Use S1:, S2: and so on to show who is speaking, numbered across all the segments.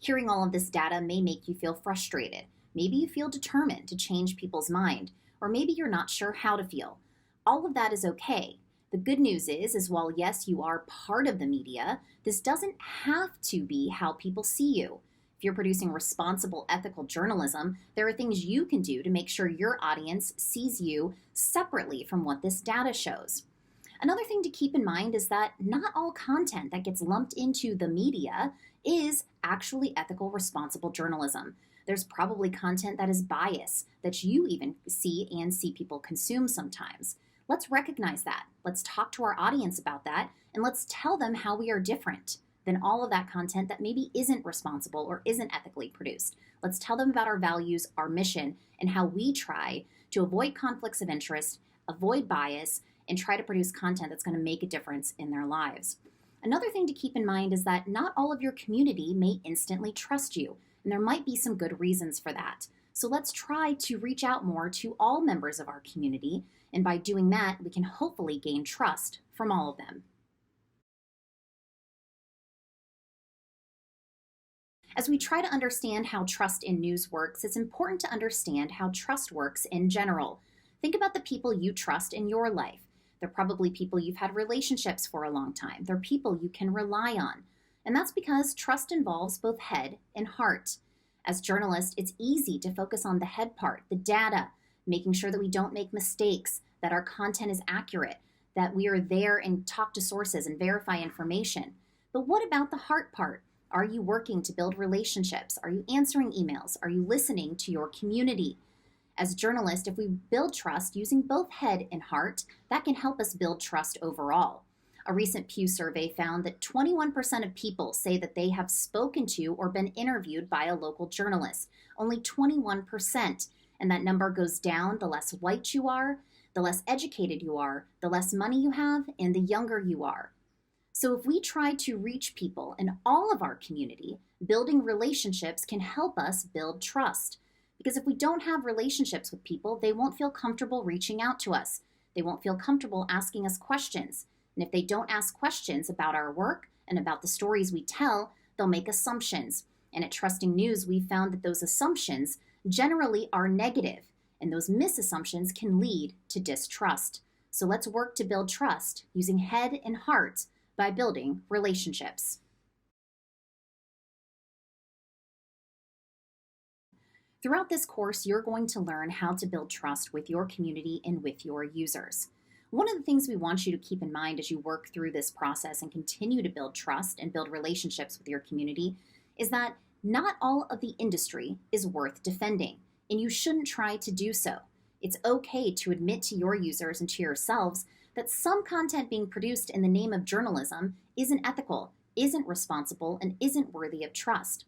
S1: Hearing all of this data may make you feel frustrated. Maybe you feel determined to change people's mind, or maybe you're not sure how to feel. All of that is okay. The good news is while yes, you are part of the media, this doesn't have to be how people see you. If you're producing responsible, ethical journalism, there are things you can do to make sure your audience sees you separately from what this data shows. Another thing to keep in mind is that not all content that gets lumped into the media is actually ethical, responsible journalism. There's probably content that is biased that you even see people consume sometimes. Let's recognize that. Let's talk to our audience about that, and let's tell them how we are different than all of that content that maybe isn't responsible or isn't ethically produced. Let's tell them about our values, our mission, and how we try to avoid conflicts of interest, avoid bias, and try to produce content that's going to make a difference in their lives. Another thing to keep in mind is that not all of your community may instantly trust you, and there might be some good reasons for that. So let's try to reach out more to all members of our community, and by doing that, we can hopefully gain trust from all of them. As we try to understand how trust in news works, it's important to understand how trust works in general. Think about the people you trust in your life. They're probably people you've had relationships for a long time. They're people you can rely on. And that's because trust involves both head and heart. As journalists, it's easy to focus on the head part, the data, making sure that we don't make mistakes, that our content is accurate, that we are there and talk to sources and verify information. But what about the heart part? Are you working to build relationships? Are you answering emails? Are you listening to your community? As journalists, if we build trust using both head and heart, that can help us build trust overall. A recent Pew survey found that 21% of people say that they have spoken to or been interviewed by a local journalist. Only 21%. And that number goes down the less white you are, the less educated you are, the less money you have, and the younger you are. So if we try to reach people in all of our community, building relationships can help us build trust. Because if we don't have relationships with people, they won't feel comfortable reaching out to us. They won't feel comfortable asking us questions. And if they don't ask questions about our work and about the stories we tell, they'll make assumptions. And at Trusting News, we found that those assumptions generally are negative, and those misassumptions can lead to distrust. So let's work to build trust using head and heart by building relationships. Throughout this course, you're going to learn how to build trust with your community and with your users. One of the things we want you to keep in mind as you work through this process and continue to build trust and build relationships with your community is that not all of the industry is worth defending, and you shouldn't try to do so. It's okay to admit to your users and to yourselves that some content being produced in the name of journalism isn't ethical, isn't responsible, and isn't worthy of trust.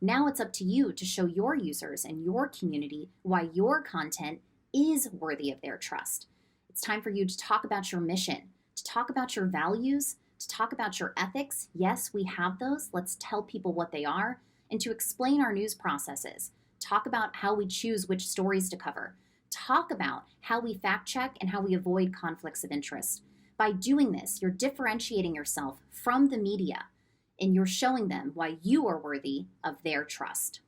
S1: Now it's up to you to show your users and your community why your content is worthy of their trust. It's time for you to talk about your mission, to talk about your values, to talk about your ethics. Yes, we have those. Let's tell people what they are, and to explain our news processes. Talk about how we choose which stories to cover. Talk about how we fact check and how we avoid conflicts of interest. By doing this, you're differentiating yourself from the media, and you're showing them why you are worthy of their trust.